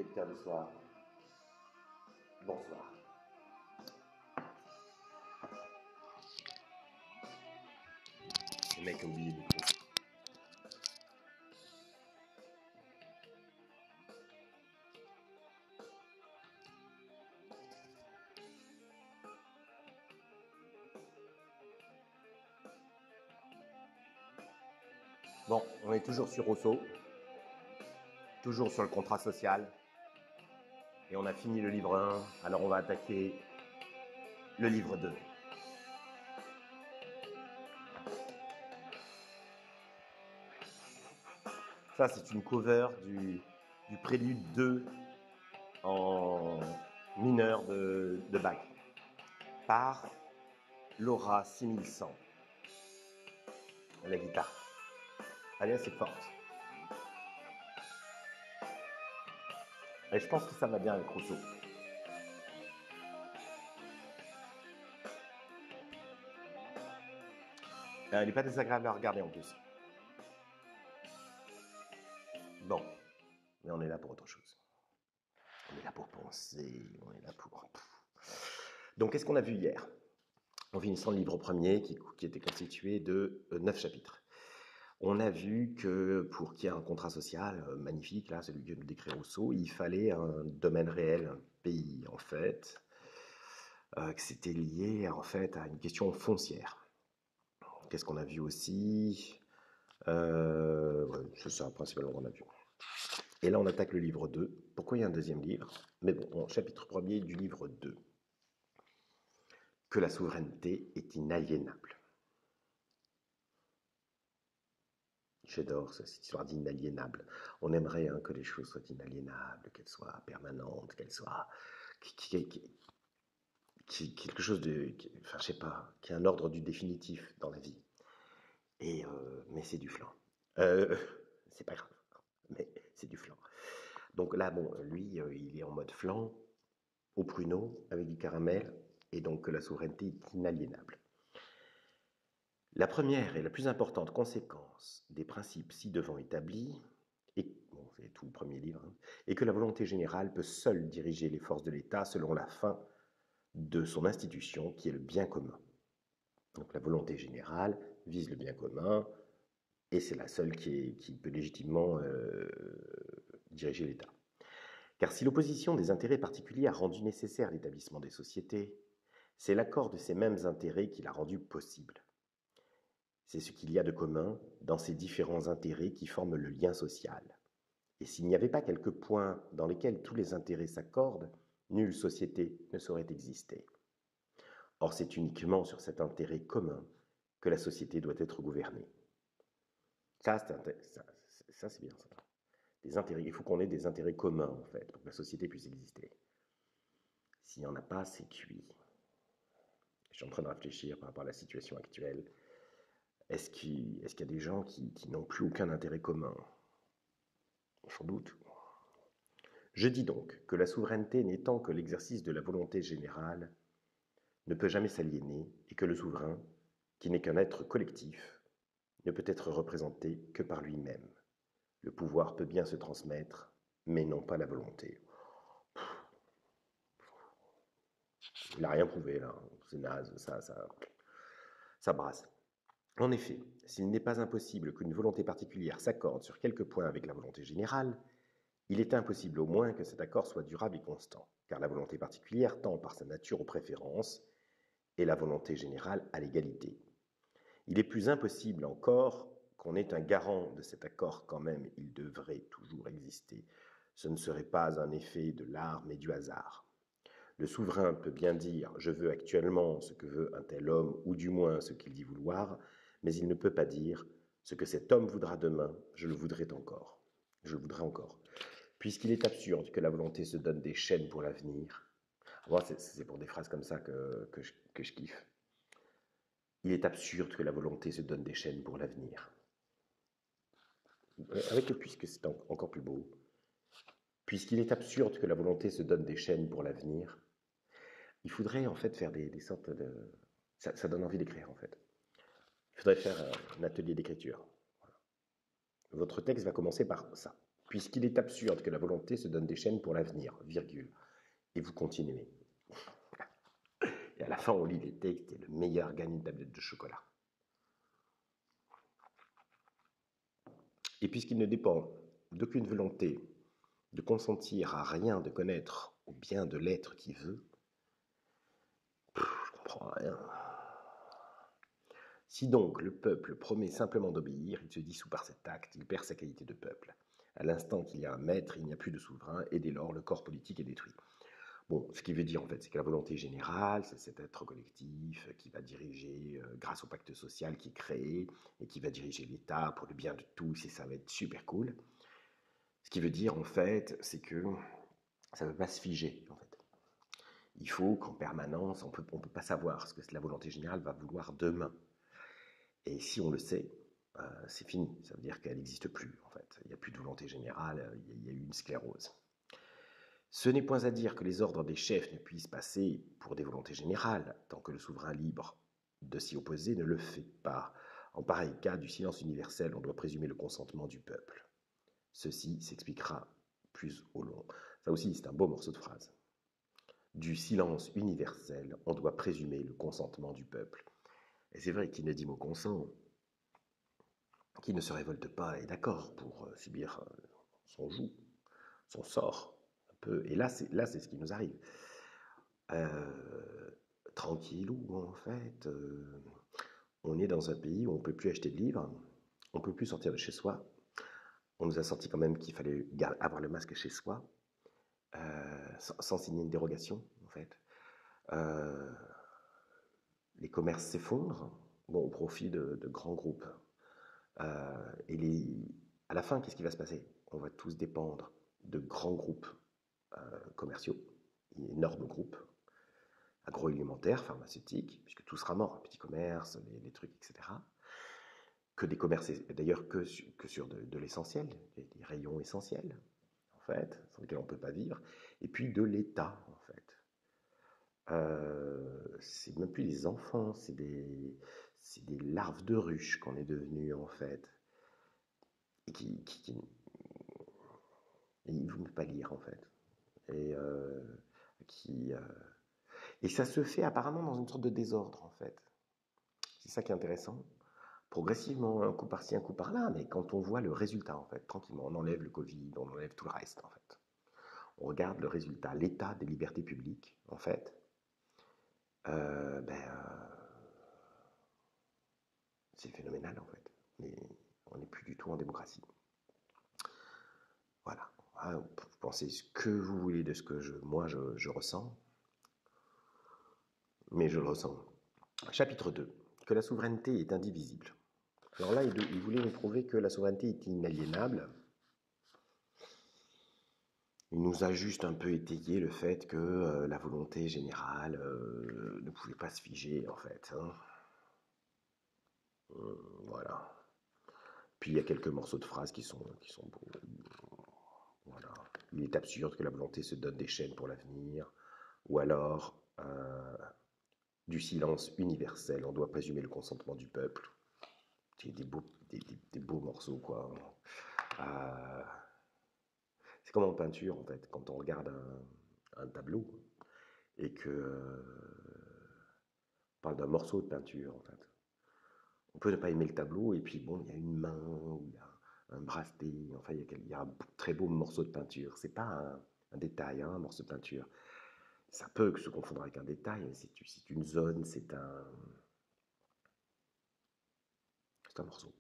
lecteurs du soir, bonsoir. Le mec a oublié le micro. Bon, on est toujours sur Rousseau, toujours sur le contrat social, et on a fini le livre 1, alors on va attaquer le livre 2. Ça, c'est une cover du prélude 2 en mineur de Bach, par Laura 6100, à la guitare. Elle est assez forte. Et je pense que ça va bien avec Rousseau. Elle n'est pas désagréable à regarder en plus. Bon, mais on est là pour autre chose. On est là pour penser, on est là pour... Donc, qu'est-ce qu'on a vu hier? En finissant le livre premier, qui était constitué de 9 chapitres. On a vu que pour qu'il y ait un contrat social magnifique, là, celui que nous décrit Rousseau, il fallait un domaine réel, un pays, en fait, que c'était lié, en fait, à une question foncière. Qu'est-ce qu'on a vu aussi? Ouais, c'est ça, principalement, qu'on a vu. Et là, on attaque le livre 2. Pourquoi il y a un deuxième livre? Mais bon, chapitre 1er du livre 2. Que la souveraineté est inaliénable. J'adore cette histoire d'inaliénable. On aimerait que les choses soient inaliénables, qu'elles soient permanentes, qu'elles soient... quelque chose de... Enfin, je sais pas, qui a un ordre du définitif dans la vie. Mais c'est du flan. C'est pas grave, mais c'est du flan. Donc là, bon, lui, il est en mode flan, au pruneau, avec du caramel, et donc la souveraineté est inaliénable. La première et la plus importante conséquence des principes ci-devant établis, et bon, c'est tout le premier livre, est que la volonté générale peut seule diriger les forces de l'État selon la fin de son institution, qui est le bien commun. Donc la volonté générale vise le bien commun, et c'est la seule qui peut légitimement diriger l'État. Car si l'opposition des intérêts particuliers a rendu nécessaire l'établissement des sociétés, c'est l'accord de ces mêmes intérêts qui l'a rendu possible. C'est ce qu'il y a de commun dans ces différents intérêts qui forment le lien social. Et s'il n'y avait pas quelques points dans lesquels tous les intérêts s'accordent, nulle société ne saurait exister. Or, c'est uniquement sur cet intérêt commun que la société doit être gouvernée. Ça, c'est bien ça. Des intérêts, il faut qu'on ait des intérêts communs, en fait, pour que la société puisse exister. S'il n'y en a pas, c'est cuit. Je suis en train de réfléchir par rapport à la situation actuelle. Est-ce qu'il y a des gens qui n'ont plus aucun intérêt commun? Sans doute. Je dis donc que la souveraineté n'étant que l'exercice de la volonté générale, ne peut jamais s'aliéner et que le souverain, qui n'est qu'un être collectif, ne peut être représenté que par lui-même. Le pouvoir peut bien se transmettre, mais non pas la volonté. Il n'a rien prouvé là, c'est naze, ça brasse. En effet, s'il n'est pas impossible qu'une volonté particulière s'accorde sur quelques points avec la volonté générale, il est impossible au moins que cet accord soit durable et constant, car la volonté particulière tend par sa nature aux préférences et la volonté générale à l'égalité. Il est plus impossible encore qu'on ait un garant de cet accord quand même il devrait toujours exister. Ce ne serait pas un effet de l'art mais du hasard. Le souverain peut bien dire « je veux actuellement ce que veut un tel homme ou du moins ce qu'il dit vouloir », mais il ne peut pas dire « ce que cet homme voudra demain, je le voudrais encore ». Je le voudrais encore. Puisqu'il est absurde que la volonté se donne des chaînes pour l'avenir. Moi, c'est pour des phrases comme ça que je kiffe. Il est absurde que la volonté se donne des chaînes pour l'avenir. Avec le puisque c'est encore plus beau. Puisqu'il est absurde que la volonté se donne des chaînes pour l'avenir, il faudrait en fait faire des sortes de... Ça donne envie d'écrire en fait. Il faudrait faire un atelier d'écriture. Voilà. Votre texte va commencer par ça. Puisqu'il est absurde que la volonté se donne des chaînes pour l'avenir, virgule. Et vous continuez. Et à la fin, on lit les textes et le meilleur gagne une tablette de chocolat. Et puisqu'il ne dépend d'aucune volonté de consentir à rien, de connaître ou bien de l'être qui veut, je comprends rien. Si donc le peuple promet simplement d'obéir, il se dissout par cet acte, il perd sa qualité de peuple. À l'instant qu'il y a un maître, il n'y a plus de souverain, et dès lors, le corps politique est détruit. Bon, ce qui veut dire en fait, c'est que la volonté générale, c'est cet être collectif qui va diriger grâce au pacte social qui est créé et qui va diriger l'État pour le bien de tous et ça va être super cool. Ce qui veut dire en fait, c'est que ça ne peut pas se figer en fait. Il faut qu'en permanence, on peut pas savoir ce que la volonté générale va vouloir demain. Et si on le sait, c'est fini. Ça veut dire qu'elle n'existe plus en fait. Il n'y a plus de volonté générale, il y a eu une sclérose. Ce n'est point à dire que les ordres des chefs ne puissent passer pour des volontés générales, tant que le souverain libre de s'y opposer ne le fait pas. En pareil cas, du silence universel, on doit présumer le consentement du peuple. Ceci s'expliquera plus au long. Ça aussi, c'est un beau morceau de phrase. Du silence universel, on doit présumer le consentement du peuple. Et c'est vrai qu'il ne dit mot consent, qui ne se révolte pas est d'accord pour subir son joug, son sort. Et là, c'est ce qui nous arrive. Tranquillou, en fait. On est dans un pays où on ne peut plus acheter de livres, on ne peut plus sortir de chez soi. On nous a sorti quand même qu'il fallait avoir le masque chez soi, sans signer une dérogation, en fait. Les commerces s'effondrent, bon, au profit de grands groupes. Et à la fin, qu'est-ce qui va se passer? On va tous dépendre de grands groupes commerciaux, énormes groupes, agroalimentaires, pharmaceutiques, puisque tout sera mort, petits commerces, les trucs, etc. Que des commerces, d'ailleurs que sur de l'essentiel, des rayons essentiels, en fait, sans lesquels on ne peut pas vivre, et puis de l'État, en fait. C'est même plus des enfants, c'est des larves de ruches qu'on est devenus, en fait. Et ils ne veulent pas lire, en fait. Et et ça se fait apparemment dans une sorte de désordre, en fait. C'est ça qui est intéressant. Progressivement, un coup par-ci, un coup par-là, mais quand on voit le résultat, en fait, tranquillement, on enlève le Covid, on enlève tout le reste, en fait. On regarde le résultat, l'état des libertés publiques, en fait. C'est phénoménal, en fait. Mais on n'est plus du tout en démocratie. Voilà. Vous pensez ce que vous voulez de ce que moi je ressens, mais je le ressens. Chapitre 2. Que la souveraineté est indivisible. Alors là, il voulait nous prouver que la souveraineté est inaliénable. Il nous a juste un peu étayé le fait que la volonté générale ne pouvait pas se figer, en fait. Hein. Voilà. Puis il y a quelques morceaux de phrases qui sont beaux. Voilà. Il est absurde que la volonté se donne des chaînes pour l'avenir. Ou alors, du silence universel, on doit présumer le consentement du peuple. C'est des beaux morceaux, quoi. C'est comme en peinture, en fait, quand on regarde un tableau et que on parle d'un morceau de peinture, en fait. On peut ne pas aimer le tableau, et puis bon, il y a une main, ou il y a un bracelet, enfin, il y a un très beau morceau de peinture. C'est pas un détail, hein, un morceau de peinture. Ça peut se confondre avec un détail, mais c'est une zone, c'est un morceau.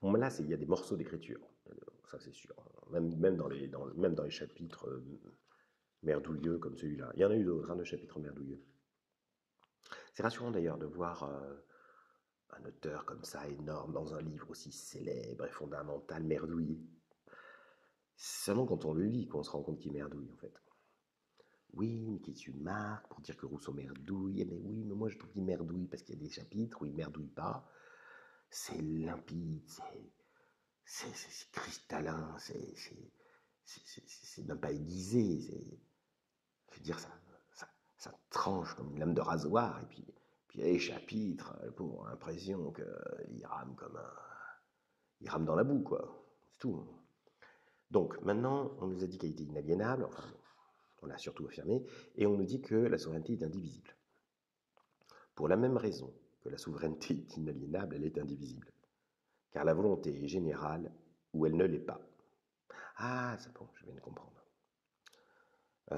Bon, là, il y a des morceaux d'écriture, ça c'est sûr. Même dans les chapitres merdouilleux comme celui-là. Il y en a eu d'autres, hein, de chapitres merdouilleux. C'est rassurant d'ailleurs de voir un auteur comme ça, énorme, dans un livre aussi célèbre et fondamental, merdouiller. C'est seulement quand on le lit qu'on se rend compte qu'il merdouille, en fait. Oui, mais qui tu marques pour dire que Rousseau merdouille? Mais oui, mais moi je trouve qu'il merdouille parce qu'il y a des chapitres où il merdouille pas. C'est limpide, c'est cristallin, c'est même pas aiguisé. Je veux dire, ça tranche comme une lame de rasoir, et puis il y a les chapitres, pour l'impression qu'il rame il rame dans la boue, quoi. C'est tout. Donc maintenant, on nous a dit qu'elle était inaliénable, enfin, on l'a surtout affirmé, et on nous dit que la souveraineté est indivisible. Pour la même raison que la souveraineté est inaliénable, elle est indivisible. Car la volonté est générale ou elle ne l'est pas. Ah, c'est bon, je viens de comprendre.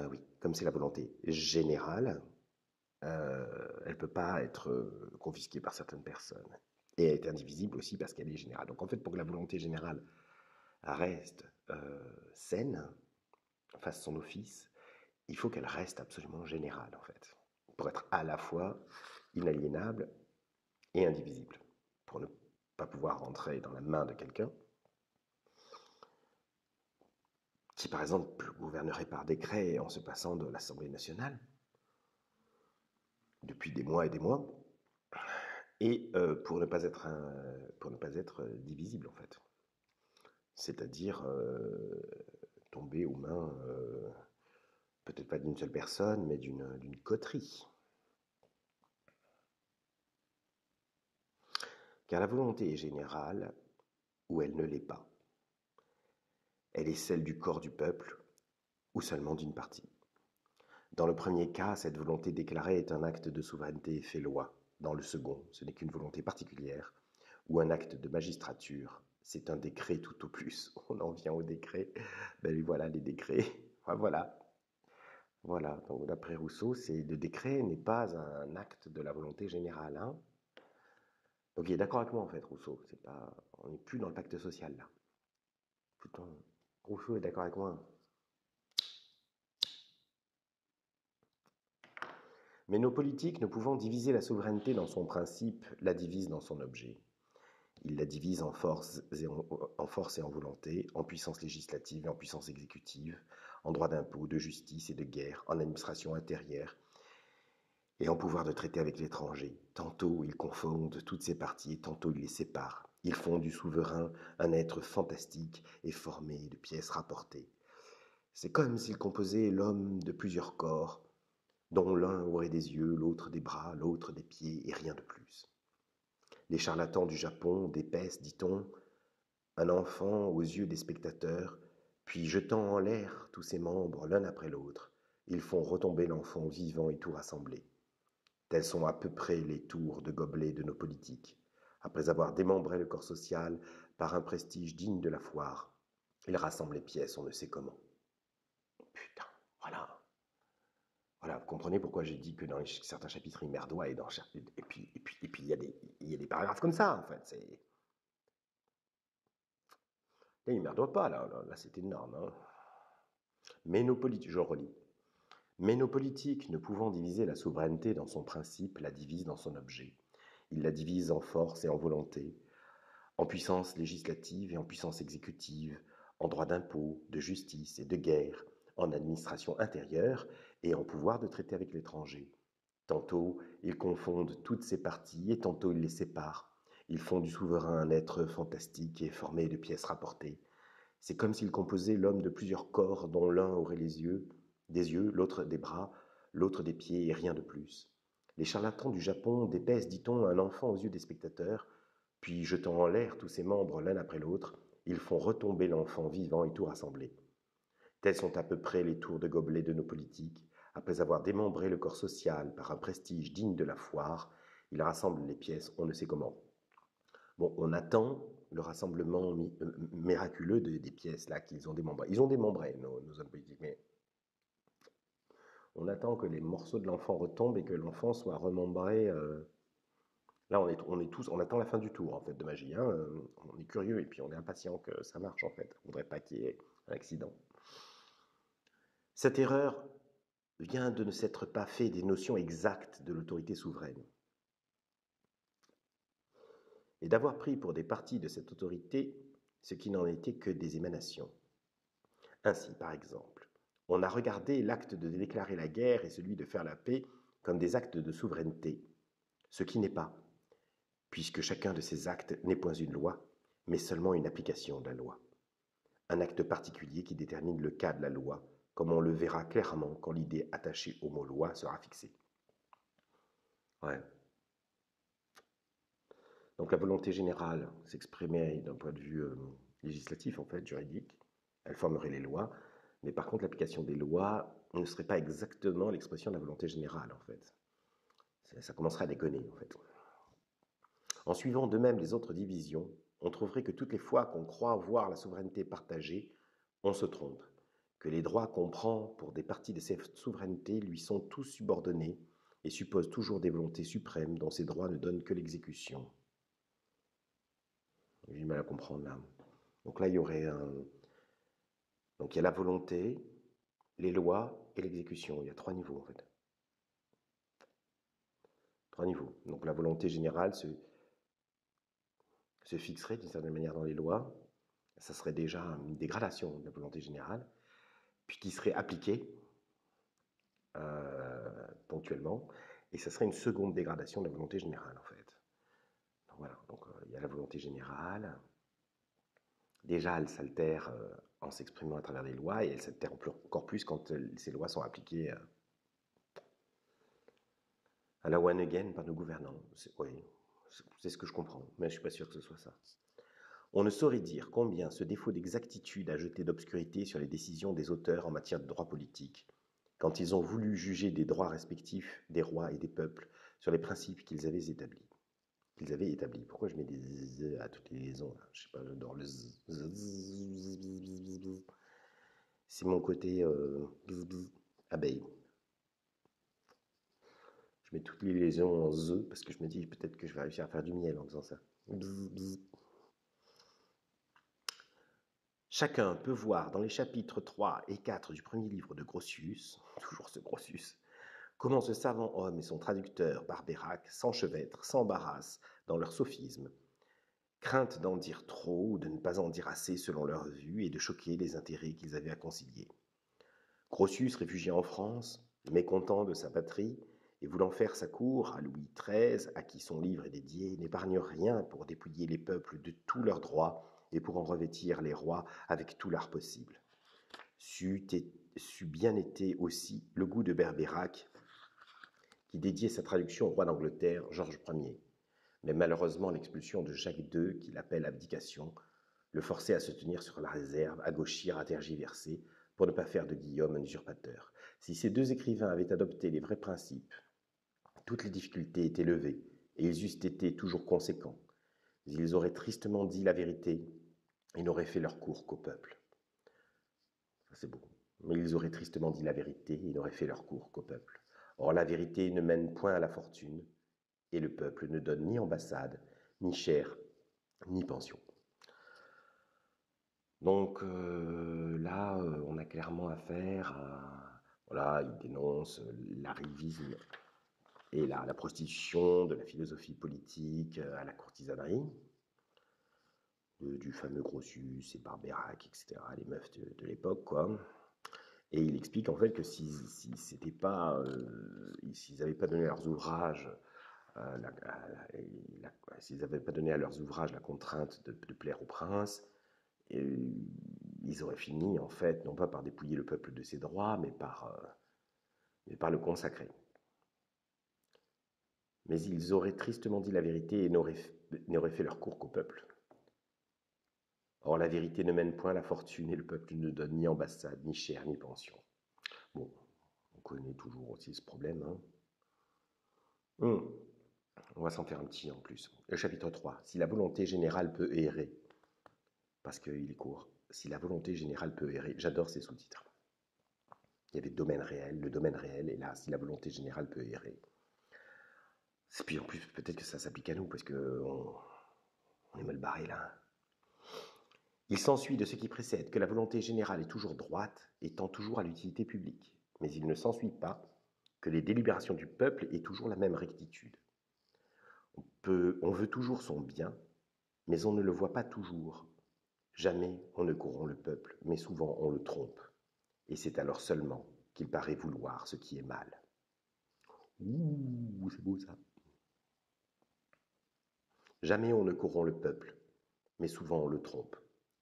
Oui, comme c'est la volonté générale, elle ne peut pas être confisquée par certaines personnes. Et elle est indivisible aussi parce qu'elle est générale. Donc en fait, pour que la volonté générale reste saine, fasse son office, il faut qu'elle reste absolument générale, en fait, pour être à la fois inaliénable et indivisible, pour ne pas pouvoir rentrer dans la main de quelqu'un qui, par exemple, gouvernerait par décret en se passant de l'Assemblée nationale depuis des mois et des mois, et pour ne pas être, divisible, en fait. C'est-à-dire tomber aux mains, peut-être pas d'une seule personne, mais d'une coterie. Car la volonté est générale ou elle ne l'est pas. Elle est celle du corps du peuple ou seulement d'une partie. Dans le premier cas, cette volonté déclarée est un acte de souveraineté fait loi. Dans le second, ce n'est qu'une volonté particulière ou un acte de magistrature. C'est un décret tout au plus. On en vient au décret. Ben voilà les décrets. Voilà. Voilà. Donc d'après Rousseau, le décret n'est pas un acte de la volonté générale. Hein. Donc il est d'accord avec moi en fait, Rousseau. On n'est plus dans le pacte social là. Putain, Rousseau est d'accord avec moi. Mais nos politiques, ne pouvant diviser la souveraineté dans son principe, la divisent dans son objet. Ils la divisent en force et en volonté, en puissance législative et en puissance exécutive, en droit d'impôt, de justice et de guerre, en administration intérieure et en pouvoir de traiter avec l'étranger. Tantôt ils confondent toutes ces parties et tantôt ils les séparent. Ils font du souverain un être fantastique et formé de pièces rapportées. C'est comme s'ils composaient l'homme de plusieurs corps, dont l'un aurait des yeux, l'autre des bras, l'autre des pieds, et rien de plus. Les charlatans du Japon dépaissent, dit-on, un enfant aux yeux des spectateurs, puis jetant en l'air tous ses membres l'un après l'autre, ils font retomber l'enfant vivant et tout rassemblé. Tels sont à peu près les tours de gobelets de nos politiques. Après avoir démembré le corps social par un prestige digne de la foire, ils rassemblent les pièces on ne sait comment. Putain, voilà. Voilà, vous comprenez pourquoi j'ai dit que dans certains chapitres, il merdoit et puis il y a des paragraphes comme ça, en fait. Là, il merdoit pas, là c'est énorme. Hein. Mais nos politiques, je relis. Mais nos politiques, ne pouvant diviser la souveraineté dans son principe, la divisent dans son objet. Ils la divisent en force et en volonté, en puissance législative et en puissance exécutive, en droit d'impôt, de justice et de guerre, en administration intérieure et en pouvoir de traiter avec l'étranger. Tantôt, ils confondent toutes ces parties et tantôt ils les séparent. Ils font du souverain un être fantastique et formé de pièces rapportées. C'est comme s'ils composaient l'homme de plusieurs corps dont l'un aurait des yeux, l'autre des bras, l'autre des pieds et rien de plus. Les charlatans du Japon dépaissent, dit-on, un enfant aux yeux des spectateurs, puis jetant en l'air tous ses membres l'un après l'autre, ils font retomber l'enfant vivant et tout rassembler. Tels sont à peu près les tours de gobelets de nos politiques. Après avoir démembré le corps social par un prestige digne de la foire, ils rassemblent les pièces on ne sait comment. Bon, on attend le rassemblement miraculeux des pièces là qu'ils ont démembrées. Ils ont démembré nos hommes politiques, mais on attend que les morceaux de l'enfant retombent et que l'enfant soit remembré. Là, on attend la fin du tour en fait de magie. Hein. On est curieux et puis on est impatient que ça marche en fait. On ne voudrait pas qu'il y ait un accident. Cette erreur vient de ne s'être pas fait des notions exactes de l'autorité souveraine et d'avoir pris pour des parties de cette autorité ce qui n'en était que des émanations. Ainsi, par exemple, on a regardé l'acte de déclarer la guerre et celui de faire la paix comme des actes de souveraineté, ce qui n'est pas, puisque chacun de ces actes n'est point une loi, mais seulement une application de la loi. Un acte particulier qui détermine le cas de la loi, comme on le verra clairement quand l'idée attachée au mot loi sera fixée. Ouais. Donc la volonté générale s'exprimait d'un point de vue législatif, en fait, juridique. Elle formerait les lois, mais par contre, l'application des lois ne serait pas exactement l'expression de la volonté générale, en fait. Ça commencerait à déconner, en fait. En suivant de même les autres divisions, on trouverait que toutes les fois qu'on croit voir la souveraineté partagée, on se trompe, que les droits qu'on prend pour des parties de cette souveraineté lui sont tous subordonnés et supposent toujours des volontés suprêmes dont ces droits ne donnent que l'exécution. J'ai du mal à comprendre là. Donc là, il y aurait un... Donc il y a la volonté, les lois et l'exécution. Il y a 3 niveaux en fait. 3 niveaux. Donc la volonté générale se fixerait d'une certaine manière dans les lois. Ça serait déjà une dégradation de la volonté générale, puis qui serait appliquée ponctuellement, et ça serait une seconde dégradation de la volonté générale en fait. Donc voilà, donc il y a la volonté générale. Déjà, elle s'altère en s'exprimant à travers des lois, et elle s'altère encore plus quand ces lois sont appliquées à la one again par nos gouvernants. Oui, c'est ce que je comprends, mais je ne suis pas sûr que ce soit ça. On ne saurait dire combien ce défaut d'exactitude a jeté d'obscurité sur les décisions des auteurs en matière de droit politique, quand ils ont voulu juger des droits respectifs des rois et des peuples sur les principes qu'ils avaient établis. Pourquoi je mets des z à toutes les liaisons là? Je sais pas, j'adore le z. C'est mon côté abeille. Je mets toutes les liaisons en z parce que je me dis peut-être que je vais réussir à faire du miel en faisant ça. Chacun peut voir dans les chapitres 3 et 4 du premier livre de Grotius, toujours ce Grotius, comment ce savant homme et son traducteur Barbeyrac s'enchevêtrent, s'embarrassent dans leur sophisme, crainte d'en dire trop ou de ne pas en dire assez selon leur vue et de choquer les intérêts qu'ils avaient à concilier. Grotius, réfugié en France, mécontent de sa patrie et voulant faire sa cour à Louis XIII, à qui son livre est dédié, n'épargne rien pour dépouiller les peuples de tous leurs droits et pour en revêtir les rois avec tout l'art possible. C'eût bien été aussi le goût de Berbérac, qui dédiait sa traduction au roi d'Angleterre, Georges Ier. Mais malheureusement, l'expulsion de Jacques II, qu'il appelle abdication, le forçait à se tenir sur la réserve, à gauchir, à tergiverser, pour ne pas faire de Guillaume un usurpateur. Si ces deux écrivains avaient adopté les vrais principes, toutes les difficultés étaient levées, et ils eussent été toujours conséquents. Ils auraient tristement dit la vérité et n'auraient fait leur cour qu'au peuple. Ça, c'est beau. Mais ils auraient tristement dit la vérité et n'auraient fait leur cour qu'au peuple. Or, la vérité ne mène point à la fortune, et le peuple ne donne ni ambassade, ni chair, ni pension. Donc là, on a clairement affaire à... Voilà, il dénonce l'arrivisme et la prostitution de la philosophie politique à la courtisanerie, du fameux Grotius et Barbeyrac, etc., les meufs de l'époque, quoi. Et il explique en fait que s'ils n'avaient pas donné à leurs ouvrages s'ils n'avaient pas donné à leurs ouvrages la contrainte de plaire au prince, ils auraient fini en fait non pas par dépouiller le peuple de ses droits, mais par le consacrer. Mais ils auraient tristement dit la vérité et n'auraient fait leur cour qu'au peuple. Or la vérité ne mène point à la fortune et le peuple ne donne ni ambassade, ni chair, ni pension. Bon, on connaît toujours aussi ce problème. On va s'en faire un petit en plus. Le chapitre 3. Si la volonté générale peut errer, parce qu'il est court. Si la volonté générale peut errer, j'adore ces sous-titres. Il y avait le domaine réel, et là, si la volonté générale peut errer. Et puis en plus, peut-être que ça s'applique à nous, parce qu'on est mal barré là. Il s'ensuit de ce qui précède que la volonté générale est toujours droite et tend toujours à l'utilité publique. Mais il ne s'ensuit pas que les délibérations du peuple aient toujours la même rectitude. On veut toujours son bien, mais on ne le voit pas toujours. Jamais on ne corrompt le peuple, mais souvent on le trompe. Et c'est alors seulement qu'il paraît vouloir ce qui est mal. Ouh, c'est beau ça. Jamais on ne corrompt le peuple, mais souvent on le trompe.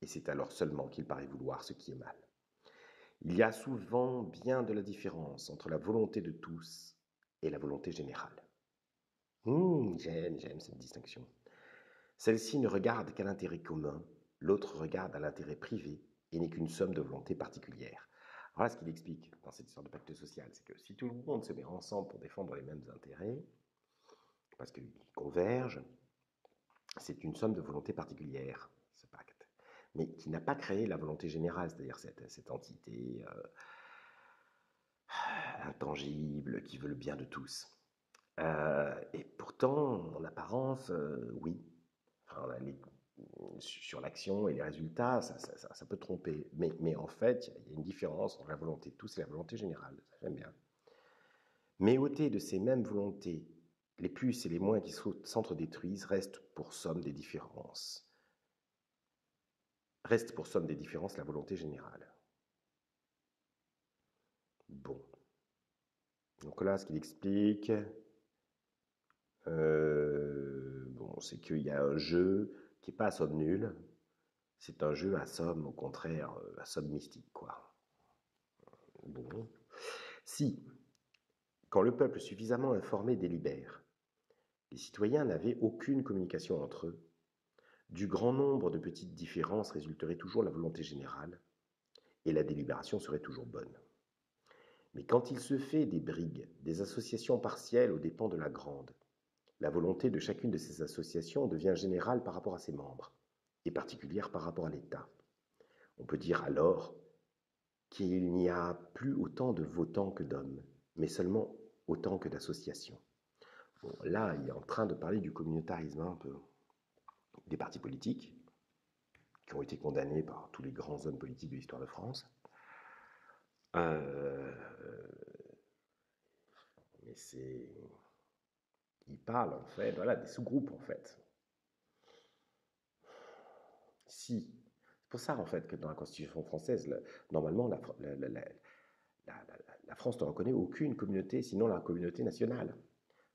Et c'est alors seulement qu'il paraît vouloir ce qui est mal. Il y a souvent bien de la différence entre la volonté de tous et la volonté générale. J'aime cette distinction. Celle-ci ne regarde qu'à l'intérêt commun, l'autre regarde à l'intérêt privé, et n'est qu'une somme de volonté particulière. Voilà ce qu'il explique dans cette histoire de pacte social, c'est que si tout le monde se met ensemble pour défendre les mêmes intérêts, parce qu'ils convergent, c'est une somme de volonté particulière, ce pacte, mais qui n'a pas créé la volonté générale, c'est-à-dire cette entité intangible qui veut le bien de tous. Et pourtant, en apparence, oui. Enfin, sur l'action et les résultats, ça peut tromper. Mais en fait, il y a une différence entre la volonté de tous et la volonté générale. Ça, j'aime bien. Mais ôter de ces mêmes volontés, les plus et les moins qui s'entre-détruisent, reste pour somme des différences. Reste pour somme des différences la volonté générale. Bon. Donc là, ce qu'il explique, c'est qu'il y a un jeu qui n'est pas à somme nulle, c'est un jeu à somme, au contraire, à somme mystique, quoi. Bon. Si, quand le peuple suffisamment informé délibère, les citoyens n'avaient aucune communication entre eux, du grand nombre de petites différences résulterait toujours la volonté générale, et la délibération serait toujours bonne. Mais quand il se fait des brigues, des associations partielles aux dépens de la grande, la volonté de chacune de ces associations devient générale par rapport à ses membres, et particulière par rapport à l'État. On peut dire alors qu'il n'y a plus autant de votants que d'hommes, mais seulement autant que d'associations. Bon, là, il est en train de parler du communautarisme, un peu, des partis politiques, qui ont été condamnés par tous les grands hommes politiques de l'histoire de France. Mais c'est... Il parle, en fait, voilà, des sous-groupes, en fait. Si. C'est pour ça, en fait, que dans la Constitution française, normalement, la France ne reconnaît aucune communauté, sinon la communauté nationale.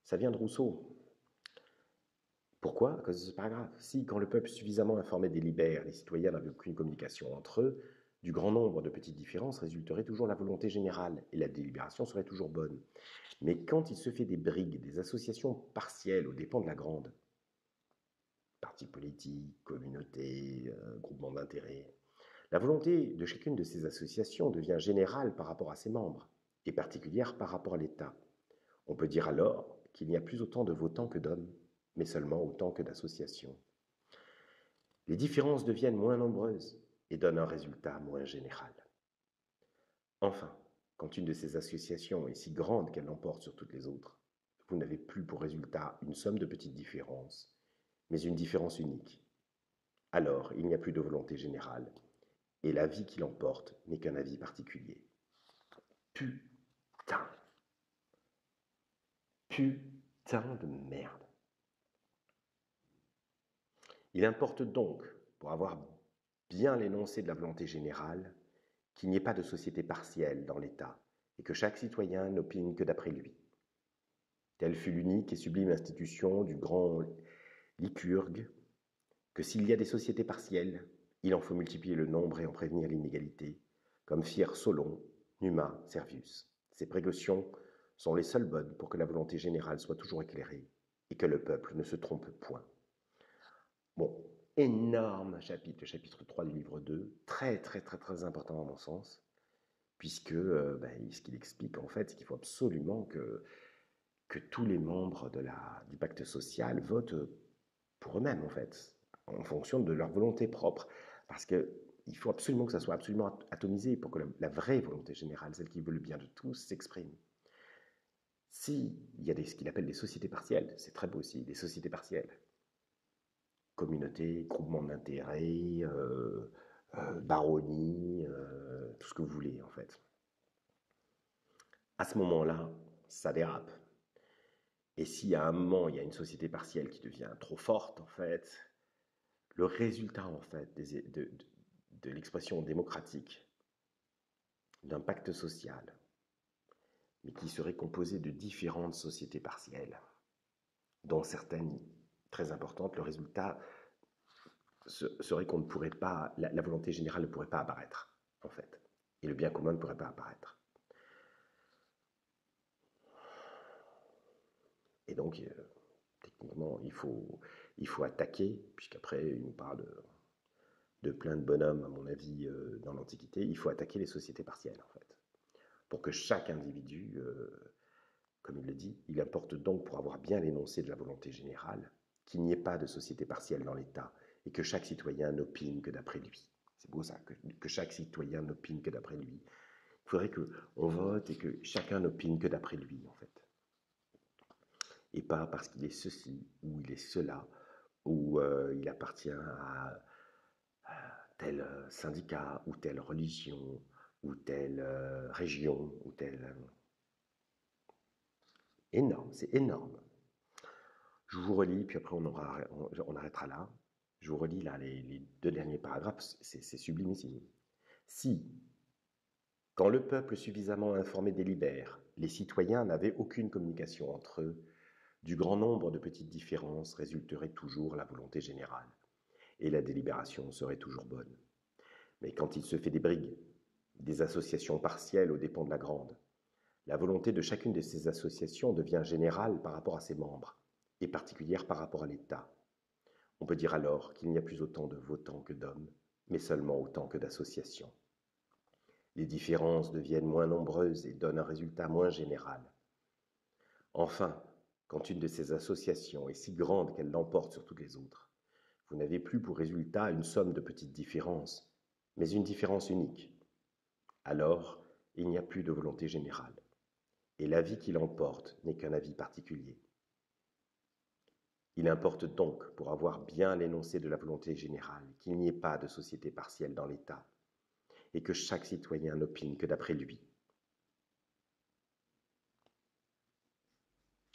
Ça vient de Rousseau. Pourquoi? À cause de ce paragraphe. Si, quand le peuple suffisamment informé délibère, les citoyens n'avaient aucune communication entre eux, du grand nombre de petites différences résulterait toujours la volonté générale, et la délibération serait toujours bonne. Mais quand il se fait des brigues, des associations partielles aux dépens de la grande, partis politiques, communautés, groupements d'intérêts, la volonté de chacune de ces associations devient générale par rapport à ses membres, et particulière par rapport à l'État. On peut dire alors qu'il n'y a plus autant de votants que d'hommes, mais seulement autant que d'associations. Les différences deviennent moins nombreuses et donnent un résultat moins général. Enfin, quand une de ces associations est si grande qu'elle l'emporte sur toutes les autres, vous n'avez plus pour résultat une somme de petites différences, mais une différence unique. Alors, il n'y a plus de volonté générale, et l'avis qui l'emporte n'est qu'un avis particulier. Putain. Putain de merde. Il importe donc, pour avoir bien l'énoncé de la volonté générale, qu'il n'y ait pas de société partielle dans l'État, et que chaque citoyen n'opine que d'après lui. Telle fut l'unique et sublime institution du grand Lycurgue, que s'il y a des sociétés partielles, il en faut multiplier le nombre et en prévenir l'inégalité, comme firent Solon, Numa, Servius. Ces précautions sont les seules bonnes pour que la volonté générale soit toujours éclairée et que le peuple ne se trompe point. Bon, énorme chapitre, le chapitre 3 du livre 2, très important à mon sens, puisque ce qu'il explique en fait, c'est qu'il faut absolument que tous les membres du pacte social votent pour eux-mêmes en fait, en fonction de leur volonté propre, parce qu'il faut absolument que ça soit absolument atomisé pour que la vraie volonté générale, celle qui veut le bien de tous, s'exprime. S'il y a ce qu'il appelle des sociétés partielles, c'est très beau aussi, des sociétés partielles, communauté, groupement d'intérêt, baronnie, tout ce que vous voulez en fait. À ce moment-là, ça dérape. Et si à un moment, il y a une société partielle qui devient trop forte, en fait, le résultat, en fait, de l'expression démocratique d'un pacte social, mais qui serait composé de différentes sociétés partielles, dont certaines très importantes, le résultat serait qu'on ne pourrait pas, la volonté générale ne pourrait pas apparaître, en fait, et le bien commun ne pourrait pas apparaître. Et donc, techniquement, il faut attaquer, puisqu'après, il nous parle de plein de bonhommes, à mon avis, dans l'Antiquité, il faut attaquer les sociétés partielles, en fait. Pour que chaque individu, comme il le dit, il importe donc, pour avoir bien l'énoncé de la volonté générale, qu'il n'y ait pas de société partielle dans l'État et que chaque citoyen n'opine que d'après lui. C'est beau ça, que chaque citoyen n'opine que d'après lui. Il faudrait qu'on vote et que chacun n'opine que d'après lui, en fait. Et pas parce qu'il est ceci, ou il est cela, ou il appartient à tel syndicat, ou telle religion, ou telle région, ou telle... Énorme, c'est énorme. Je vous relis, puis après on arrêtera là. Je vous relis là les 2 derniers paragraphes, c'est sublime ici. Si, quand le peuple suffisamment informé délibère, les citoyens n'avaient aucune communication entre eux, du grand nombre de petites différences résulterait toujours la volonté générale, et la délibération serait toujours bonne. Mais quand il se fait des brigues, des associations partielles aux dépens de la grande, la volonté de chacune de ces associations devient générale par rapport à ses membres, et particulière par rapport à l'État. On peut dire alors qu'il n'y a plus autant de votants que d'hommes, mais seulement autant que d'associations. Les différences deviennent moins nombreuses et donnent un résultat moins général. Enfin, quand une de ces associations est si grande qu'elle l'emporte sur toutes les autres, vous n'avez plus pour résultat une somme de petites différences, mais une différence unique. Alors, il n'y a plus de volonté générale, et l'avis qui l'emporte n'est qu'un avis particulier. Il importe donc, pour avoir bien l'énoncé de la volonté générale, qu'il n'y ait pas de société partielle dans l'État, et que chaque citoyen n'opine que d'après lui.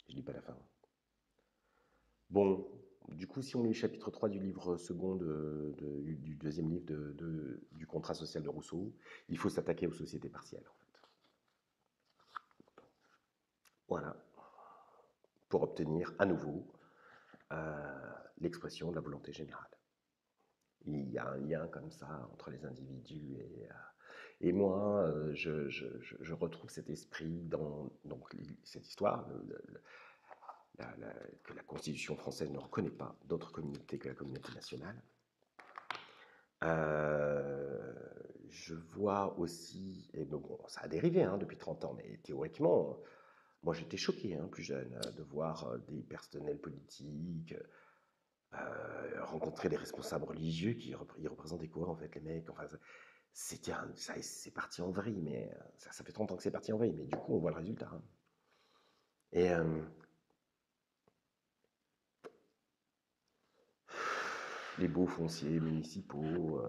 Je ne lis pas la fin. Bon, du coup, si on lit le chapitre 3 du livre second du deuxième livre du contrat social de Rousseau, il faut s'attaquer aux sociétés partielles, en fait. Voilà. Pour obtenir à nouveau l'expression de la volonté générale. Il y a un lien comme ça entre les individus et moi, je retrouve cet esprit dans donc, cette histoire que la Constitution française ne reconnaît pas d'autres communautés que la communauté nationale. Je vois aussi, et bon, ça a dérivé depuis 30 ans, mais théoriquement, moi j'étais choqué, plus jeune, de voir des personnels politiques rencontrer des responsables religieux qui représentaient quoi en fait les mecs, enfin c'est parti en vrille, mais ça fait 30 ans que c'est parti en vrille, mais du coup on voit le résultat. Et les baux fonciers municipaux,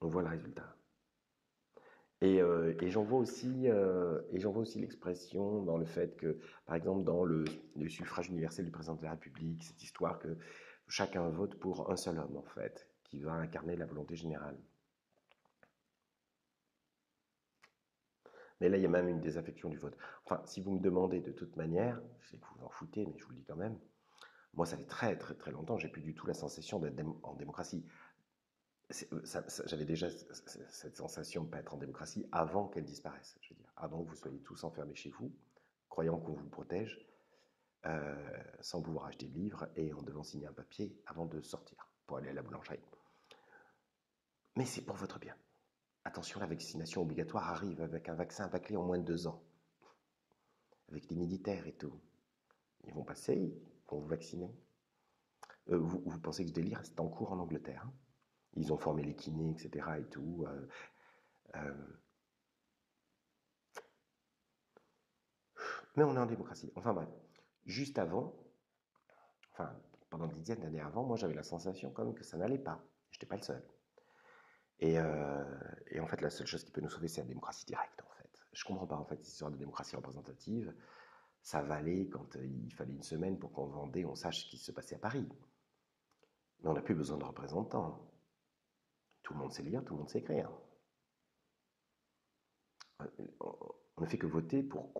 on voit le résultat. Et j'en vois aussi l'expression dans le fait que, par exemple, dans le suffrage universel du président de la République, cette histoire que chacun vote pour un seul homme, en fait, qui va incarner la volonté générale. Mais là, il y a même une désaffection du vote. Enfin, si vous me demandez de toute manière, je sais que vous vous en foutez, mais je vous le dis quand même, moi, ça fait très, très, très longtemps, j'ai plus du tout la sensation d'être en démocratie. J'avais déjà cette sensation de ne pas être en démocratie avant qu'elle disparaisse, je veux dire, avant que vous soyez tous enfermés chez vous, croyant qu'on vous protège, sans pouvoir acheter de livres et en devant signer un papier avant de sortir pour aller à la boulangerie. Mais c'est pour votre bien. Attention, la vaccination obligatoire arrive avec un vaccin bâclé en moins de 2 ans, avec les militaires et tout. Ils vont passer, ils vont vous vacciner. Vous pensez que ce délire, c'est en cours en Angleterre. Ils ont formé les kinés, etc. et tout. Mais on est en démocratie. Enfin bref, juste avant, enfin pendant une dizaine d'années avant, moi j'avais la sensation quand même que ça n'allait pas. Je n'étais pas le seul. Et en fait, la seule chose qui peut nous sauver, c'est la démocratie directe, en fait. Je comprends pas, en fait, cette histoire de démocratie représentative. Ça valait quand il fallait une semaine pour qu'en Vendée, on sache ce qui se passait à Paris. Mais on n'a plus besoin de représentants. Tout le monde sait lire, tout le monde sait écrire. On ne fait que voter pour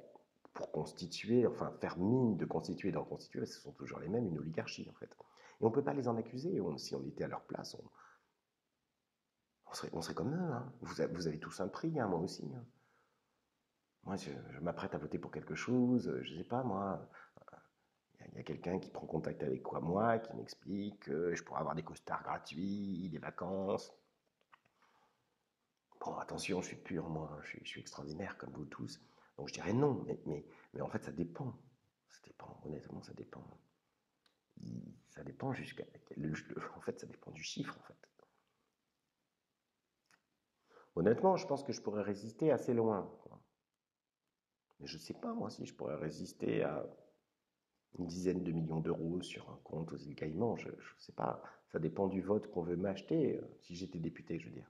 constituer, enfin faire mine de constituer dans le constitué, ce sont toujours les mêmes, une oligarchie, en fait. Et on ne peut pas les en accuser. Si on était à leur place, on serait comme eux. Vous avez tous un prix, moi aussi. Moi, je m'apprête à voter pour quelque chose, je ne sais pas, moi, Il y a quelqu'un qui prend contact avec moi, qui m'explique que je pourrais avoir des costards gratuits, des vacances. Bon, attention, je suis pur, moi, je suis extraordinaire comme vous tous. Donc je dirais non, mais en fait, ça dépend. Ça dépend, honnêtement, ça dépend. Ça dépend jusqu'à. En fait, ça dépend du chiffre, en fait. Honnêtement, je pense que je pourrais résister assez loin, quoi. Mais je sais pas, moi, si je pourrais résister à une dizaine de millions d'euros sur un compte aux îles Caïmans. Je sais pas. Ça dépend du vote qu'on veut m'acheter, si j'étais député, je veux dire.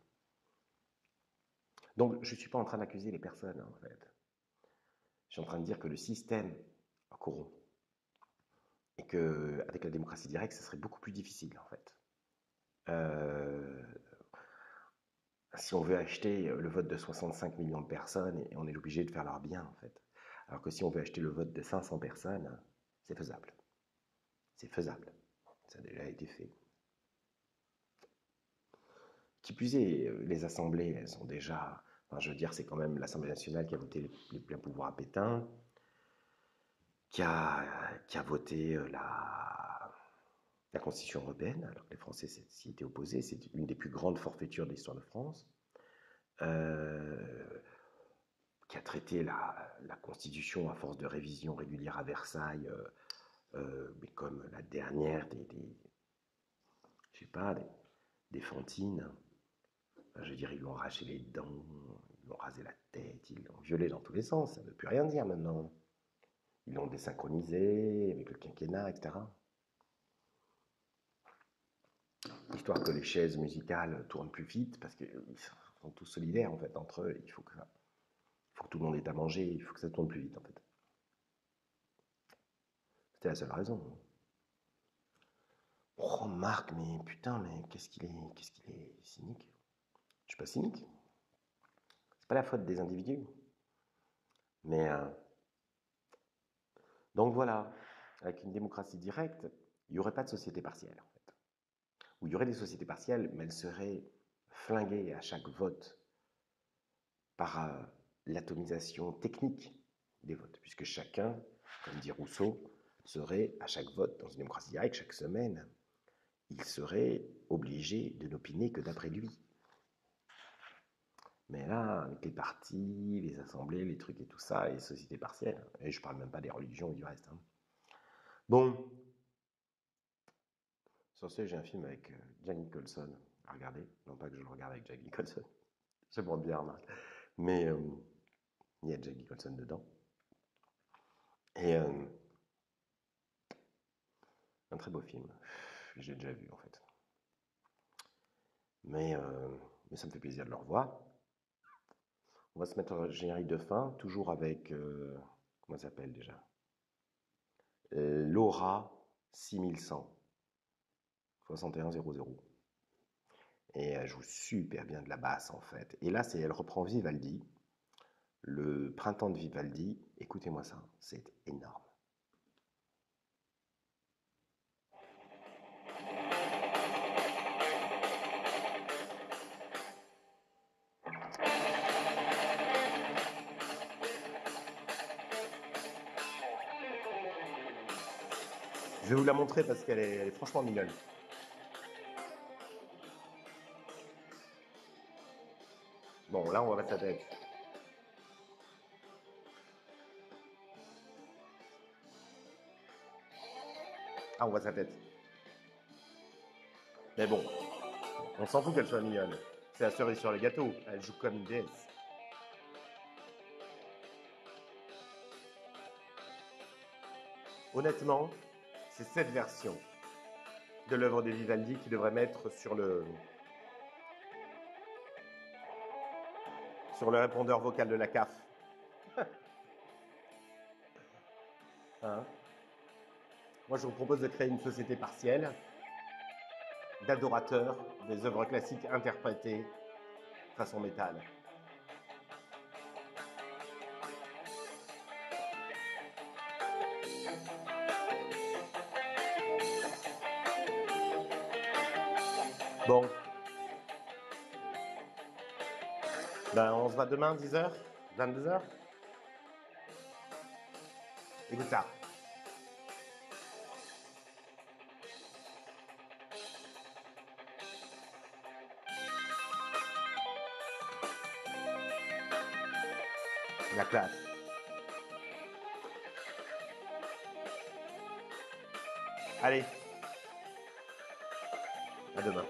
Donc, je ne suis pas en train d'accuser les personnes, hein, en fait. Je suis en train de dire que le système a corrompu. Et qu'avec la démocratie directe, ce serait beaucoup plus difficile, en fait. Euh, si on veut acheter le vote de 65 millions de personnes, et on est obligé de faire leur bien, en fait. Alors que si on veut acheter le vote de 500 personnes, c'est faisable. C'est faisable. Ça a déjà été fait. Qui plus est, les assemblées, elles sont déjà. Enfin, je veux dire, c'est quand même l'Assemblée nationale qui a voté les pleins pouvoirs à Pétain, qui a voté la Constitution européenne, alors que les Français s'y étaient opposés. C'est une des plus grandes forfaitures de l'histoire de France. Qui a traité la Constitution à force de révision régulière à Versailles, mais comme la dernière je sais pas, des Fantines. Je veux dire, ils lui ont arraché les dents, ils lui ont rasé la tête, ils l'ont violé dans tous les sens. Ça ne veut plus rien dire maintenant. Ils l'ont désynchronisé avec le quinquennat, etc. Histoire que les chaises musicales tournent plus vite, parce qu'ils sont tous solidaires, en fait, entre eux. Il faut que tout le monde ait à manger, il faut que ça tourne plus vite, en fait. C'était la seule raison. Oh, Marc, mais putain, mais qu'est-ce qu'il est cynique. Je suis pas cynique. C'est pas la faute des individus. Mais donc voilà, avec une démocratie directe, il n'y aurait pas de société partielle, en fait. Ou il y aurait des sociétés partielles, mais elles seraient flinguées à chaque vote par l'atomisation technique des votes, puisque chacun, comme dit Rousseau, serait à chaque vote dans une démocratie directe, chaque semaine, il serait obligé de n'opiner que d'après lui. Mais là, avec les partis, les assemblées, les trucs et tout ça, les sociétés partielles, et je parle même pas des religions et du reste. Hein. Bon, sur ce, j'ai un film avec Jack Nicholson à regarder. Non pas que je le regarde avec Jack Nicholson, je me bien, remarque. Mais il y a Jack Nicholson dedans. Et un très beau film. J'ai déjà vu en fait. Mais ça me fait plaisir de le revoir. On va se mettre un générique de fin, toujours avec. Comment ça s'appelle déjà Laura 6100. 6100. Et elle joue super bien de la basse en fait. Et là, elle reprend Vivaldi. Le printemps de Vivaldi. Écoutez-moi ça, c'est énorme. Je vais vous la montrer parce qu'elle est franchement mignonne. Bon, là, on va mettre sa tête. Ah, on voit sa tête. Mais bon, on s'en fout qu'elle soit mignonne. C'est la cerise sur le gâteau. Elle joue comme une déesse. Honnêtement, c'est cette version de l'œuvre de Vivaldi qui devrait mettre sur le répondeur vocal de la CAF. Hein? Moi, je vous propose de créer une société partielle d'adorateurs des œuvres classiques interprétées façon métal. Bon. Ben, on se voit demain, 10h 22h. Écoute ça. La classe. Allez, à demain.